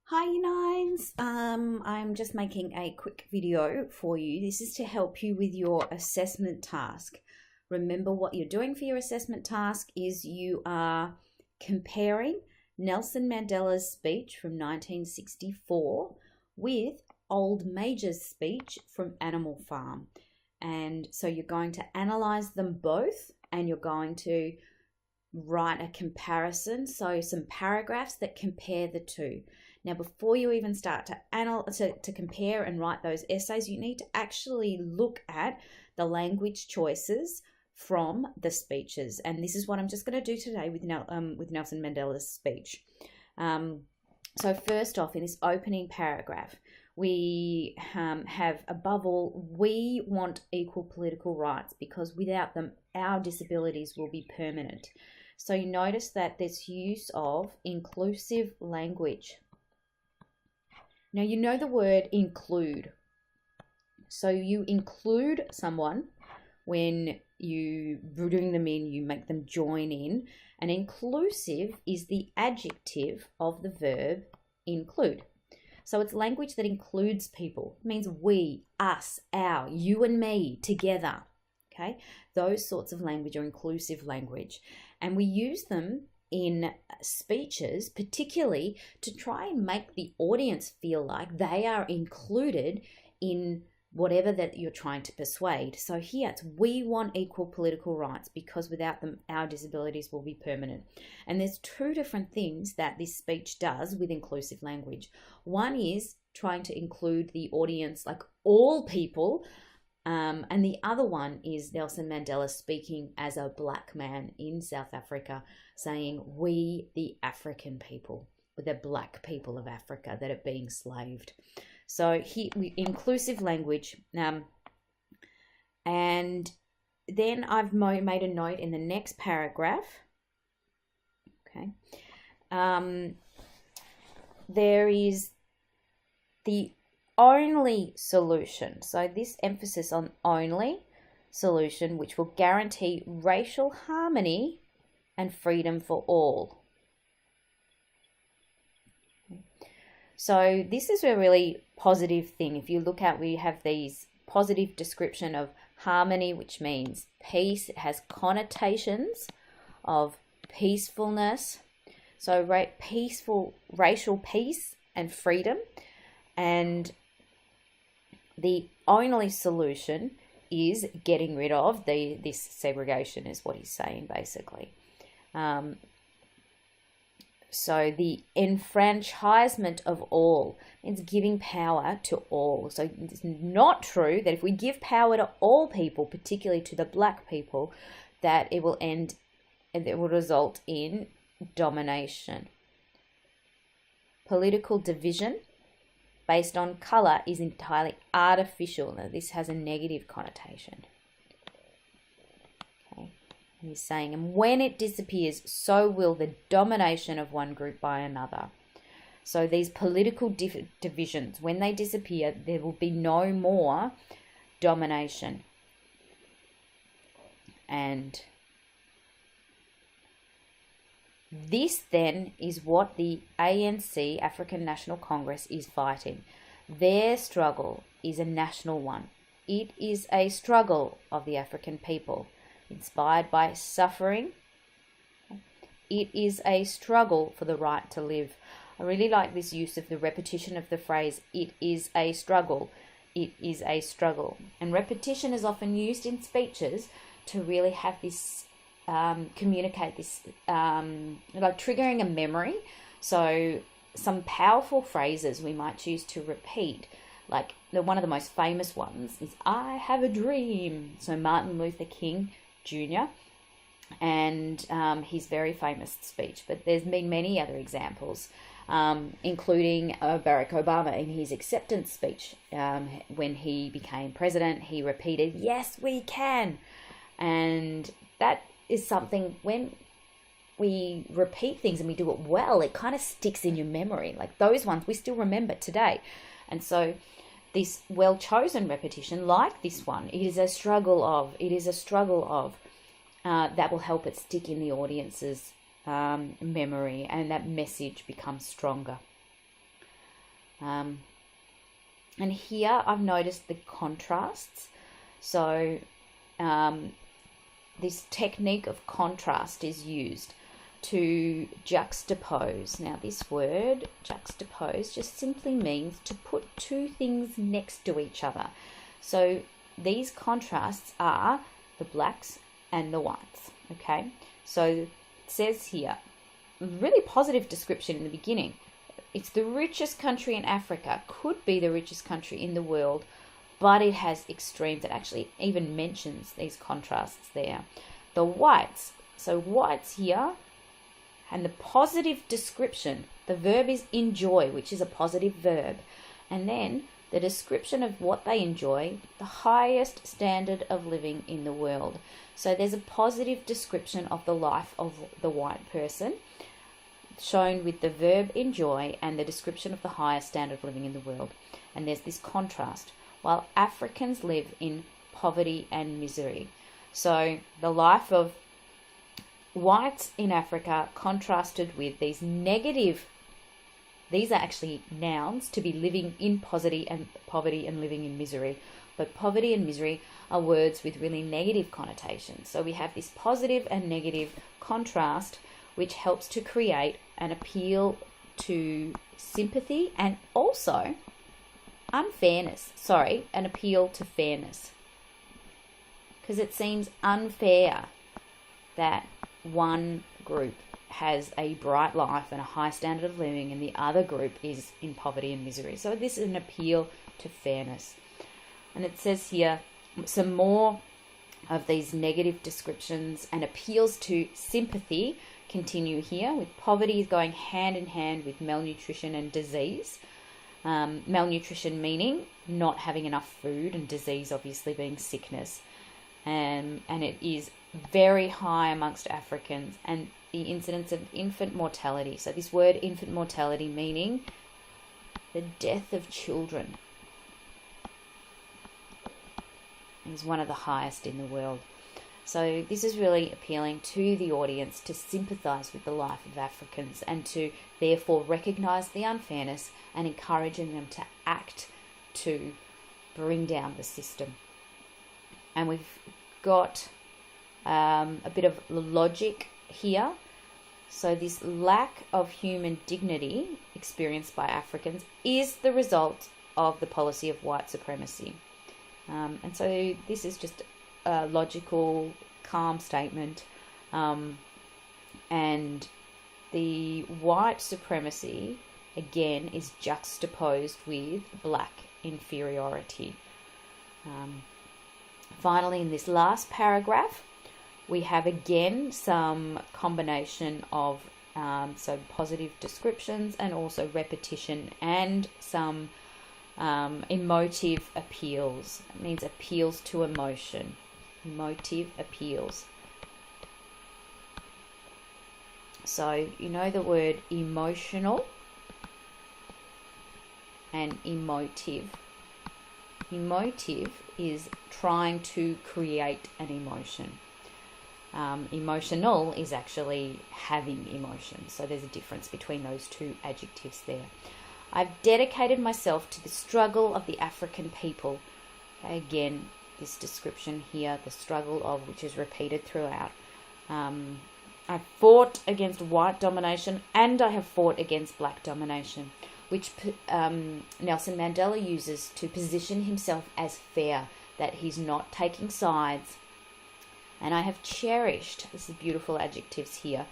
Hi, you nines. I'm just making a quick video for you. This is to help you with your assessment task. Remember, what you're doing for your assessment task is you are comparing Nelson Mandela's speech from 1964 with Old Major's speech from Animal Farm. And so you're going to analyze them both, and you're going to write a comparison, so some paragraphs that compare the two. Now, before you even start to compare and write those essays, you need to actually look at the language choices from the speeches, and this is what I'm just going to do today with Nelson Mandela's speech. So first off, in this opening paragraph, we have, above all, we want equal political rights because without them, our disabilities will be permanent. So you notice that there's use of inclusive language. Now, you know the word include. So you include someone when you bring them in, you make them join in. And inclusive is the adjective of the verb include. So it's language that includes people. It means we, us, our, you and me together. Okay, those sorts of language are inclusive language. And we use them in speeches, particularly to try and make the audience feel like they are included in whatever that you're trying to persuade. So here it's we want equal political rights because without them, our disabilities will be permanent. And there's two different things that this speech does with inclusive language. One is trying to include the audience, like all people, and the other one is Nelson Mandela speaking as a black man in South Africa, saying, we, the African people, the black people of Africa that are being slaved. So inclusive language. And then I've made a note in the next paragraph. Okay. There is the only solution. So this emphasis on only solution, which will guarantee racial harmony and freedom for all. So this is a really positive thing. If you look at, we have these positive description of harmony, which means peace. It has connotations of peacefulness. So peaceful, racial peace and freedom. And the only solution is getting rid of this segregation, is what he's saying, basically. So the enfranchisement of all means giving power to all. So it's not true that if we give power to all people, particularly to the black people, that it will end and it will result in domination. Political division based on colour is entirely artificial. Now, this has a negative connotation. Okay. He's saying, and when it disappears, so will the domination of one group by another. So these political divisions, when they disappear, there will be no more domination. And this then is what the ANC, African National Congress, is fighting. Their struggle is a national one. It is a struggle of the African people, inspired by suffering. It is a struggle for the right to live. I really like this use of the repetition of the phrase, it is a struggle. It is a struggle. And repetition is often used in speeches to really have this communicate this, like triggering a memory. So some powerful phrases we might choose to repeat, like one of the most famous ones is I have a dream. So Martin Luther King Jr. and his very famous speech, but there's been many other examples, including Barack Obama in his acceptance speech. When he became president, he repeated, yes, we can. And that is something, when we repeat things and we do it well, it kind of sticks in your memory. Like those ones we still remember today. And so this well-chosen repetition, like this one, it is a struggle of, that will help it stick in the audience's memory, and that message becomes stronger. And here I've noticed the contrasts. So this technique of contrast is used to juxtapose. Now this word, juxtapose, just simply means to put two things next to each other. So these contrasts are the blacks and the whites, okay? So it says here, really positive description in the beginning. It's the richest country in Africa, could be the richest country in the world, but it has extremes. It actually even mentions these contrasts there. The whites, so whites here, and the positive description, the verb is enjoy, which is a positive verb. And then the description of what they enjoy, the highest standard of living in the world. So there's a positive description of the life of the white person, shown with the verb enjoy and the description of the highest standard of living in the world. And there's this contrast, while Africans live in poverty and misery. So the life of whites in Africa contrasted with these negative, these are actually nouns, to be living in poverty and living in misery. But poverty and misery are words with really negative connotations. So we have this positive and negative contrast, which helps to create an appeal to sympathy and also an appeal to fairness. Because it seems unfair that one group has a bright life and a high standard of living and the other group is in poverty and misery. So this is an appeal to fairness. And it says here some more of these negative descriptions and appeals to sympathy continue here, with poverty going hand in hand with malnutrition and disease. Malnutrition meaning not having enough food, and disease obviously being sickness. And it is very high amongst Africans, and the incidence of infant mortality. So this word infant mortality meaning the death of children is one of the highest in the world. So this is really appealing to the audience to sympathise with the life of Africans and to therefore recognise the unfairness and encouraging them to act to bring down the system. And we've got a bit of logic here. So this lack of human dignity experienced by Africans is the result of the policy of white supremacy. And so this is just a logical, calm statement. And the white supremacy, again, is juxtaposed with black inferiority. Finally, in this last paragraph, we have again some combination of so positive descriptions and also repetition and some emotive appeals. It means appeals to emotion. Emotive appeals. So you know the word emotional and emotive. Emotive is trying to create an emotion. Emotional is actually having emotion. So there's a difference between those two adjectives there. I've dedicated myself to the struggle of the African people. Okay, again, this description here, the struggle of, which is repeated throughout. I've fought against white domination and I have fought against black domination, which Nelson Mandela uses to position himself as fair, that he's not taking sides. And I have cherished, this is beautiful adjectives here,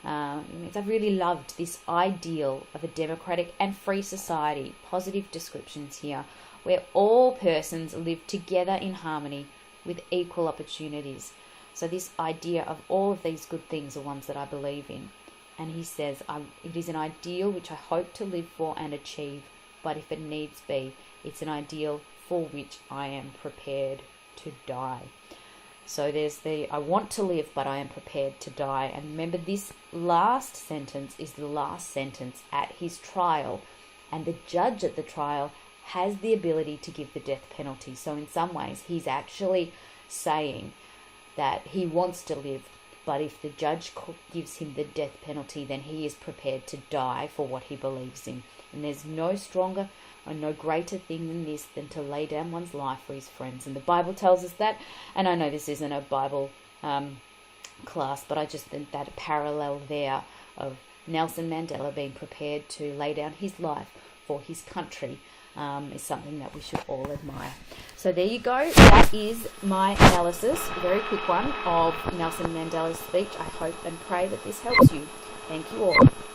I've really loved this ideal of a democratic and free society, positive descriptions here, where all persons live together in harmony with equal opportunities. So this idea of all of these good things are ones that I believe in. And he says, it is an ideal which I hope to live for and achieve, but if it needs be, it's an ideal for which I am prepared to die. So there's the, I want to live, but I am prepared to die. And remember, this last sentence is the last sentence at his trial. And the judge at the trial has the ability to give the death penalty. So in some ways, he's actually saying that he wants to live, But if the judge gives him the death penalty, then he is prepared to die for what he believes in. And there's no stronger or no greater thing than this, than to lay down one's life for his friends. And the Bible tells us that. And I know this isn't a Bible class, but I just think that parallel there of Nelson Mandela being prepared to lay down his life for his country is something that we should all admire. So there you go. That is my analysis, a very quick one, of Nelson Mandela's speech. I hope and pray that this helps you. Thank you all.